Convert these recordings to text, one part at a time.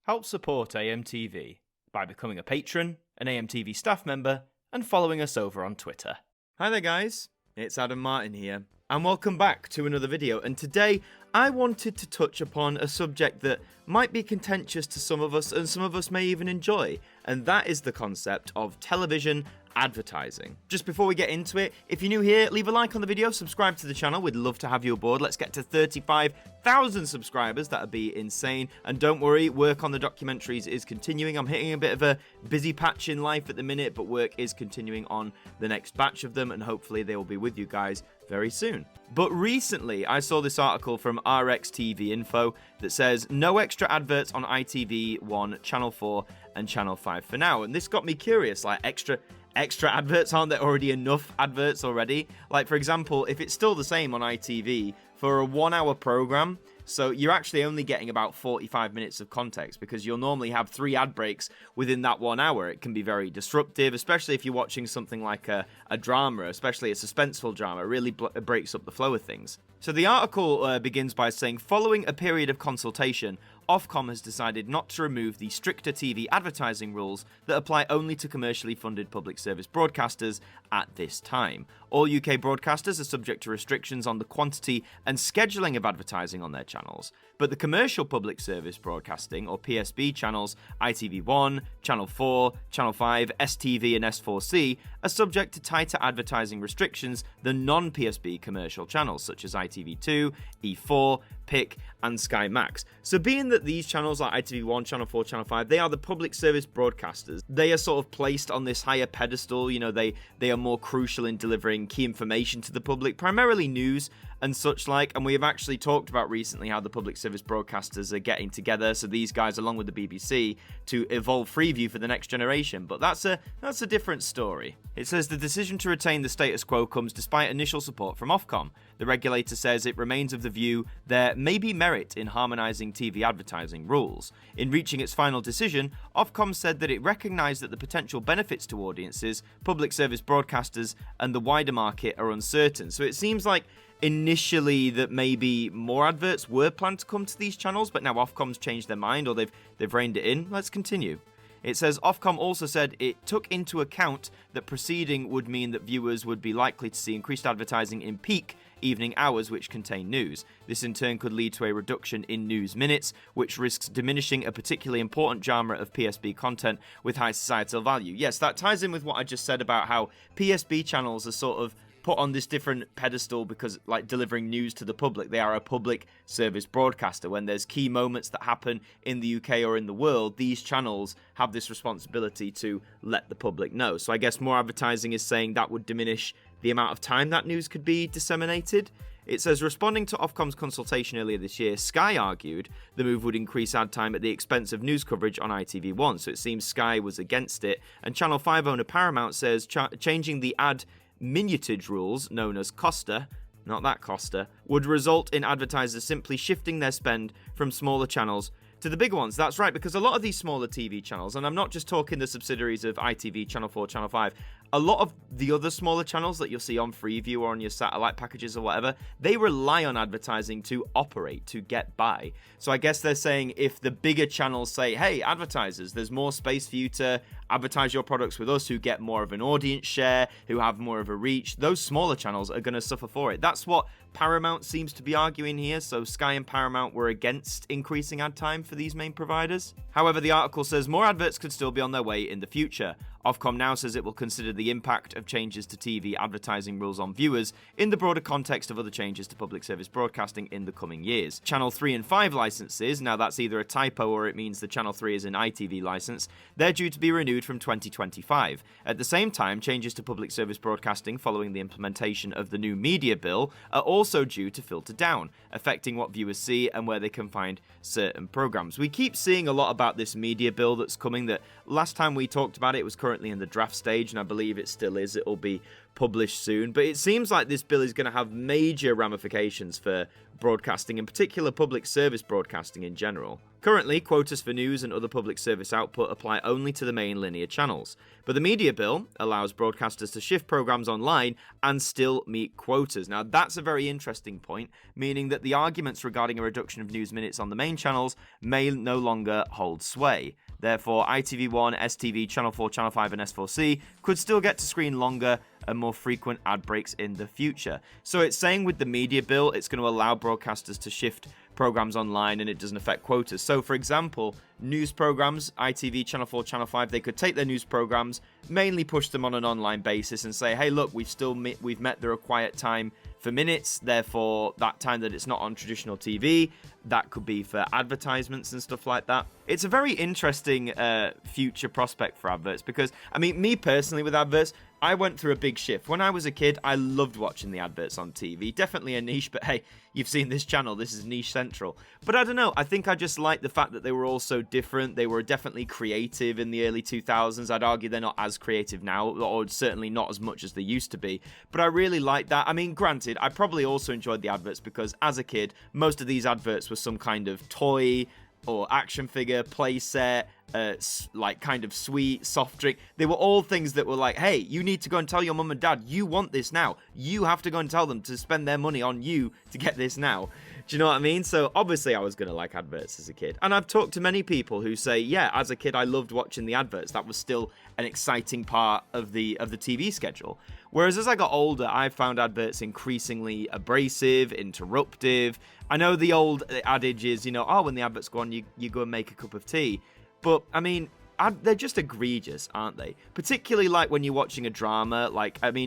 Help support AMTV by becoming a patron, an AMTV staff member, and following us over on Twitter. Hi there guys, it's Adam Martyn here, and welcome back to another video. And today I wanted to touch upon a subject that might be contentious to some of us and some of us may even enjoy, and that is the concept of television advertising. Just before we get into it, if you're new here, leave a like on the video, subscribe to the channel, we'd love to have you aboard. Let's get to 35,000 subscribers, that'd be insane. And don't worry, work on the documentaries is continuing. I'm hitting a bit of a busy patch in life at the minute, but work is continuing on the next batch of them, and hopefully they will be with you guys very soon. But recently, I saw this article from RxTV Info that says no extra adverts on ITV1, Channel 4, and Channel 5 for now. And this got me curious, like extra adverts, aren't there already enough adverts already? Like, for example, if it's still the same on ITV for a 1 hour program, so you're actually only getting about 45 minutes of context because you'll normally have 3 ad breaks within that 1 hour. It can be very disruptive, especially if you're watching something like a drama, especially a suspenseful drama. It really breaks up the flow of things. So the article begins by saying, following a period of consultation, Ofcom has decided not to remove the stricter TV advertising rules that apply only to commercially funded public service broadcasters at this time. All UK broadcasters are subject to restrictions on the quantity and scheduling of advertising on their channels, but the commercial public service broadcasting, or PSB channels, ITV1, Channel 4, Channel 5, STV and S4C, are subject to tighter advertising restrictions than non-PSB commercial channels such as ITV2, E4, PIC and Sky Max. So being that these channels like ITV1, Channel 4, Channel 5, they are the public service broadcasters, they are sort of placed on this higher pedestal, you know, they are more crucial in delivering key information to the public, primarily news and such like, and we have actually talked about recently how the public service broadcasters are getting together, so these guys along with the BBC, to evolve Freeview for the next generation, but that's a different story. It says the decision to retain the status quo comes despite initial support from Ofcom. The regulator says it remains of the view there may be merit in harmonising TV advertising rules. In reaching its final decision, Ofcom said that it recognised that the potential benefits to audiences, public service broadcasters and the wider market are uncertain. So it seems like initially that maybe more adverts were planned to come to these channels, but now Ofcom's changed their mind, or they've reined it in. Let's continue. It says Ofcom also said it took into account that proceeding would mean that viewers would be likely to see increased advertising in peak evening hours which contain news. This in turn could lead to a reduction in news minutes, which risks diminishing a particularly important genre of PSB content with high societal value. Yes, that ties in with what I just said about how PSB channels are sort of put on this different pedestal because, like, delivering news to the public, they are a public service broadcaster. When there's key moments that happen in the UK or in the world, these channels have this responsibility to let the public know. So I guess more advertising is saying that would diminish the amount of time that news could be disseminated. It says, responding to Ofcom's consultation earlier this year, Sky argued the move would increase ad time at the expense of news coverage on ITV1, so it seems Sky was against it. And Channel 5 owner Paramount says changing the ad minutage rules, known as Costa, not that Costa, would result in advertisers simply shifting their spend from smaller channels to the bigger ones. That's right, because a lot of these smaller TV channels, and I'm not just talking the subsidiaries of ITV, Channel 4, Channel 5, a lot of the other smaller channels that you'll see on Freeview or on your satellite packages or whatever, they rely on advertising to operate, to get by. So I guess they're saying if the bigger channels say, hey, advertisers, there's more space for you to advertise your products with us, who get more of an audience share, who have more of a reach, those smaller channels are going to suffer for it. That's what Paramount seems to be arguing here, so Sky and Paramount were against increasing ad time for these main providers. However, the article says more adverts could still be on their way in the future. Ofcom now says it will consider the impact of changes to TV advertising rules on viewers in the broader context of other changes to public service broadcasting in the coming years. Channel 3 and 5 licenses, now that's either a typo or it means the Channel 3 is an ITV license, they're due to be renewed from 2025. At the same time, changes to public service broadcasting following the implementation of the new media bill are also due to filter down, affecting what viewers see and where they can find certain programs. We keep seeing a lot about this media bill that's coming, that last time we talked about it was currently in the draft stage, and I believe it still is. It'll be published soon, but it seems like this bill is going to have major ramifications for broadcasting, in particular public service broadcasting in general. Currently, quotas for news and other public service output apply only to the main linear channels, but the media bill allows broadcasters to shift programs online and still meet quotas. Now, that's a very interesting point, meaning that the arguments regarding a reduction of news minutes on the main channels may no longer hold sway. Therefore, ITV1, STV, Channel 4, Channel 5 and S4C could still get to screen longer and more frequent ad breaks in the future. So it's saying with the media bill, it's going to allow broadcasters to shift programs online and it doesn't affect quotas. So, for example, news programs, ITV, Channel 4, Channel 5, they could take their news programs, mainly push them on an online basis and say, hey, look, we've met the required time for minutes, therefore that time that it's not on traditional TV, that could be for advertisements and stuff like that. It's a very interesting future prospect for adverts because, I mean, me personally with adverts, I went through a big shift. When I was a kid, I loved watching the adverts on TV. Definitely a niche, but hey, you've seen this channel. This is niche central. But I don't know. I think I just like the fact that they were all so different. They were definitely creative in the early 2000s. I'd argue they're not as creative now, or certainly not as much as they used to be. But I really like that. I mean, granted, I probably also enjoyed the adverts because as a kid, most of these adverts were some kind of toy or action figure, play set, like kind of sweet, soft drink. They were all things that were like, hey, you need to go and tell your mum and dad, you want this now. You have to go and tell them to spend their money on you to get this now. Do you know what I mean? So obviously I was going to like adverts as a kid. And I've talked to many people who say, yeah, as a kid, I loved watching the adverts. That was still an exciting part of the TV schedule. Whereas as I got older, I found adverts increasingly abrasive, interruptive. I know the old adage is, when the adverts go on, you go and make a cup of tea. But, I mean, they're just egregious, aren't they? Particularly like when you're watching a drama.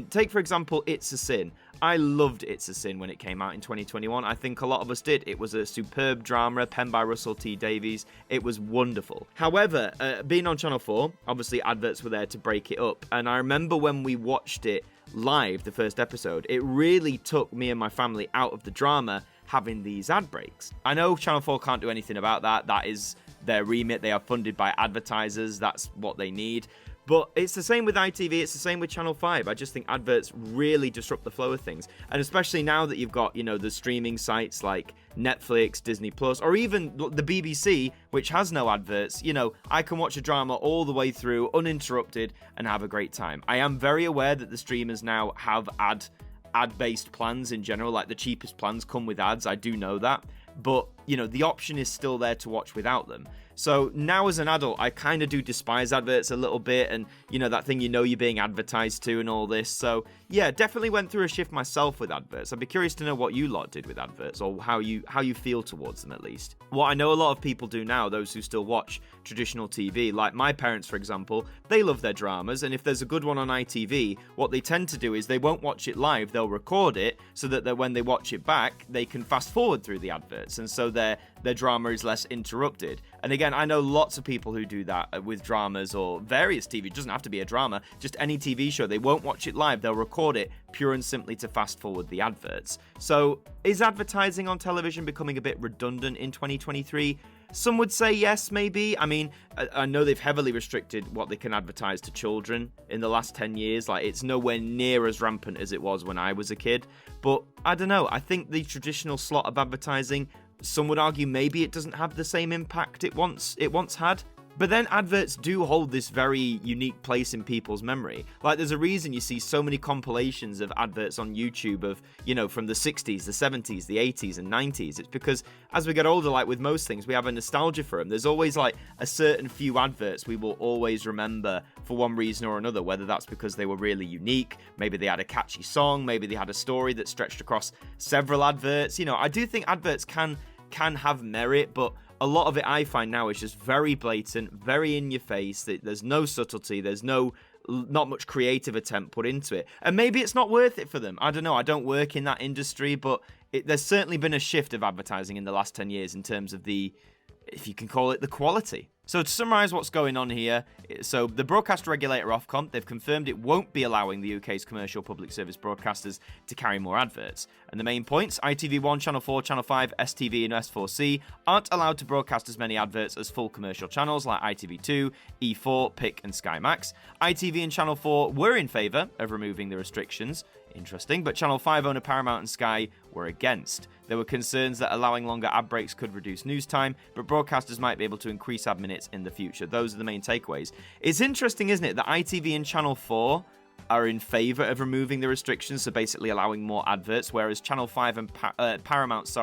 Take, for example, It's a Sin. I loved It's a Sin when it came out in 2021. I think a lot of us did. It was a superb drama, penned by Russell T Davies. It was wonderful. However, being on Channel 4, obviously adverts were there to break it up. And I remember when we watched it live, the first episode, it really took me and my family out of the drama having these ad breaks. I know Channel 4 can't do anything about that. That is their remit. They are funded by advertisers. That's what they need. But it's the same with ITV, it's the same with Channel 5. I just think adverts really disrupt the flow of things. And especially now that you've got, the streaming sites like Netflix, Disney Plus, or even the BBC, which has no adverts, I can watch a drama all the way through uninterrupted and have a great time. I am very aware that the streamers now have ad-based plans in general, like the cheapest plans come with ads. I do know that. But, the option is still there to watch without them. So now as an adult, I kind of do despise adverts a little bit and, that thing you're being advertised to and all this. So, yeah, definitely went through a shift myself with adverts. I'd be curious to know what you lot did with adverts or how you feel towards them at least. What I know a lot of people do now, those who still watch traditional TV, like my parents, for example, they love their dramas. And if there's a good one on ITV, what they tend to do is they won't watch it live. They'll record it so that when they watch it back, they can fast forward through the adverts. And so their drama is less interrupted. And again, I know lots of people who do that with dramas or various TV. It doesn't have to be a drama, just any TV show. They won't watch it live. They'll record it pure and simply to fast forward the adverts. So is advertising on television becoming a bit redundant in 2023? Some would say yes, maybe. I mean, I know they've heavily restricted what they can advertise to children in the last 10 years. Like, it's nowhere near as rampant as it was when I was a kid. But I don't know. I think the traditional slot of advertising, some would argue maybe it doesn't have the same impact it once had. But then adverts do hold this very unique place in people's memory. Like, there's a reason you see so many compilations of adverts on YouTube of, from the 60s, the 70s, the 80s and 90s. It's because as we get older, like with most things, we have a nostalgia for them. There's always like a certain few adverts we will always remember for one reason or another, whether that's because they were really unique, maybe they had a catchy song, maybe they had a story that stretched across several adverts. I do think adverts can have merit, but a lot of it I find now is just very blatant, very in your face. There's no subtlety. There's not much creative attempt put into it. And maybe it's not worth it for them. I don't know. I don't work in that industry, but there's certainly been a shift of advertising in the last 10 years in terms of if you can call it, the quality. So to summarise what's going on here, so the broadcast regulator Ofcom, they've confirmed it won't be allowing the UK's commercial public service broadcasters to carry more adverts. And the main points, ITV1, Channel 4, Channel 5, STV and S4C aren't allowed to broadcast as many adverts as full commercial channels like ITV2, E4, PIC and Sky Max. ITV and Channel 4 were in favour of removing the restrictions Interesting, but Channel 5 owner Paramount and Sky were against. There were concerns that allowing longer ad breaks could reduce news time, but broadcasters might be able to increase ad minutes in the future. Those are the main takeaways. It's interesting, isn't it, that ITV and Channel 4 are in favour of removing the restrictions, so basically allowing more adverts, whereas Channel 5 and Paramount,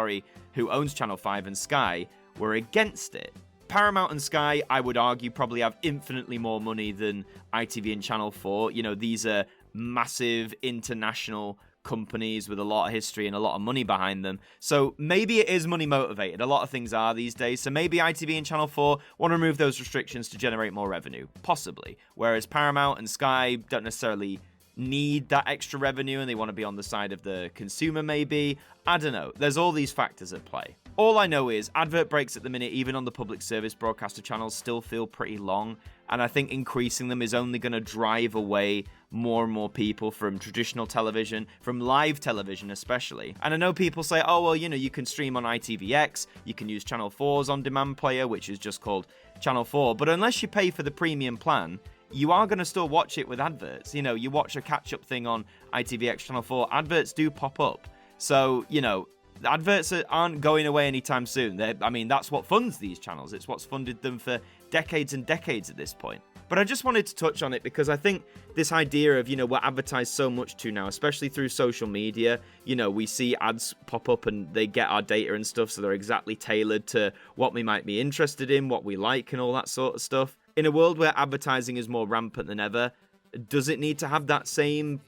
who owns Channel 5 and Sky, were against it. Paramount and Sky, I would argue, probably have infinitely more money than ITV and Channel 4. You know, these are massive international companies with a lot of history and a lot of money behind them. So maybe it is money motivated. A lot of things are these days. So maybe ITV and Channel 4 want to remove those restrictions to generate more revenue. Possibly. Whereas Paramount and Sky don't necessarily need that extra revenue and they want to be on the side of the consumer maybe. I don't know. There's all these factors at play. All I know is advert breaks at the minute, even on the public service broadcaster channels, still feel pretty long. And I think increasing them is only going to drive away more and more people from traditional television, from live television especially. And I know people say, oh, well, you know, you can stream on ITVX, you can use Channel 4's on-demand player, which is just called Channel 4. But unless you pay for the premium plan, you are going to still watch it with adverts. You know, you watch a catch-up thing on ITVX Channel 4, adverts do pop up. So, you know, the adverts aren't going away anytime soon. I mean, that's what funds these channels. It's what's funded them for decades and decades at this point. But I just wanted to touch on it because I think this idea of, you know, we're advertised so much to now, especially through social media. You know, we see ads pop up and they get our data and stuff, so they're exactly tailored to what we might be interested in, what we like, and all that sort of stuff. In a world where advertising is more rampant than ever, does it need to have that same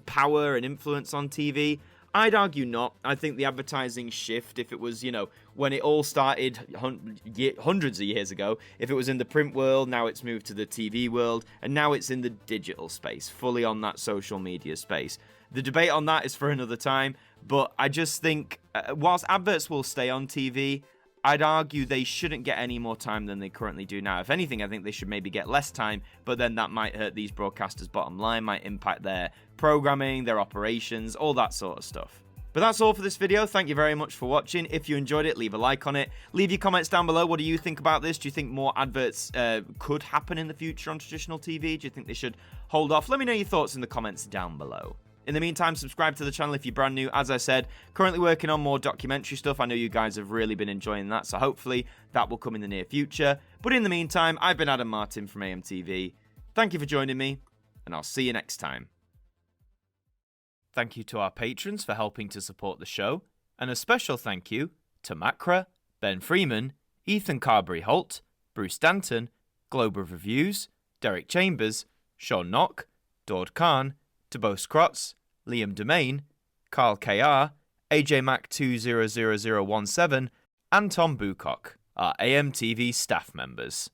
power and influence on TV? I'd argue not. I think the advertising shift, if it was, you know, when it all started hundreds of years ago, if it was in the print world, now it's moved to the TV world, and now it's in the digital space, fully on that social media space. The debate on that is for another time, but I just think, whilst adverts will stay on TV, I'd argue they shouldn't get any more time than they currently do now. If anything, I think they should maybe get less time, but then that might hurt these broadcasters' bottom line, might impact their programming, their operations, all that sort of stuff. But that's all for this video. Thank you very much for watching. If you enjoyed it, leave a like on it. Leave your comments down below. What do you think about this? Do you think more adverts could happen in the future on traditional TV? Do you think they should hold off? Let me know your thoughts in the comments down below. In the meantime, subscribe to the channel if you're brand new. As I said, currently working on more documentary stuff. I know you guys have really been enjoying that, so hopefully that will come in the near future. But in the meantime, I've been Adam Martyn from AMTV. Thank you for joining me, and I'll see you next time. Thank you to our patrons for helping to support the show, and a special thank you to Macra, Ben Freeman, Ethan Carberry-Holt, Bruce Danton, Globe of Reviews, Derek Chambers, Shaun Knock, Daud Khan, Tbose Krotz, Liam De-Maine, Carl KR, AJ Mac 200017, and Tom Bucock, our AMTV staff members.